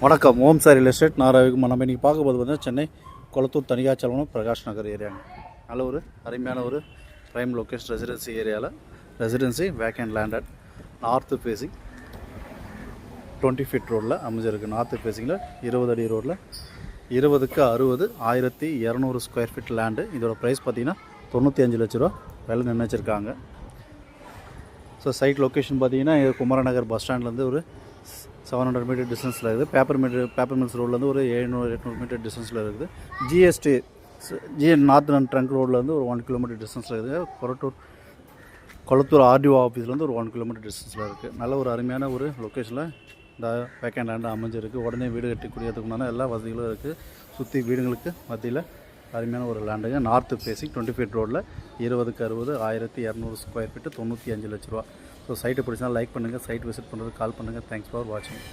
வணக்கம். ஓம் sir real estate. நான் ரவிக்குமார். நம்ம இன்றைக்கி பார்க்கும்போது வந்து சென்னை கொளத்தூர் தனியாச்சலம் பிரகாஷ் நகர் ஏரியாங்க. நல்ல ஒரு அருமையான ஒரு ப்ரைம் லொக்கேஷன் ரெசிடென்சி ஏரியாவில் residency vacant landed north facing 20 feet ரோடில் அமைஞ்சிருக்கு. நார்த்து ஃபேஸிங்கில் 20 அடி ரோடில் 20க்கு 60 1200 ஸ்கொயர் ஃபீட் லேண்டு. இதோட ப்ரைஸ் பார்த்திங்கன்னா 95 லட்ச ரூபா விலை நிர்ணயிச்சிருக்காங்க. ஸோ சைட் லொக்கேஷன் பார்த்திங்கன்னா குமரநகர் பஸ் ஸ்டாண்ட்லேருந்து ஒரு 700 மீட்டர் டிஸ்டன்ஸில் இருக்குது. பேப்பர் மில்ஸ் ரோட்லேருந்து ஒரு 700-800 மீட்டர் டிஸ்டன்ஸில் இருக்குது. ஜிஎஸ்டி நார்த் ட்ரங்க் ரோட்லேருந்து ஒரு 1 கிலோமீட்டர் டிஸ்டன்ஸில் இருக்குது. கொளத்தூர் ஆர்டிஓ ஆஃபீஸ்லேருந்து ஒரு 1 கிலோமீட்டர் டிஸ்டன்ஸில் இருக்குது. நல்ல ஒரு அருமையான ஒரு லொக்கேஷனில் இந்த வேக்கண்ட் லேண்டு அமைஞ்சிருக்கு. உடனே வீடு கட்டிக்கூடியதுக்குண்டான எல்லா வசதிகளும் இருக்குது. சுற்றி வீடுங்களுக்கு மத்தியில் அருமையான ஒரு லேண்டுங்க. நார்த்து ஃபேஸிங் 20 ஃபீட் ரோடில் 20க்கு 60 1200 ஸ்கொயர் ஃபீட்டு 95 லட்ச ரூபா. ஸோ சைட்டை பிடிச்சா லைக் பண்ணுங்கள். சைட் விசிட் பண்ணுறது கால் பண்ணுங்கள். தேங்க்ஸ் ஃபார் வாட்சிங்.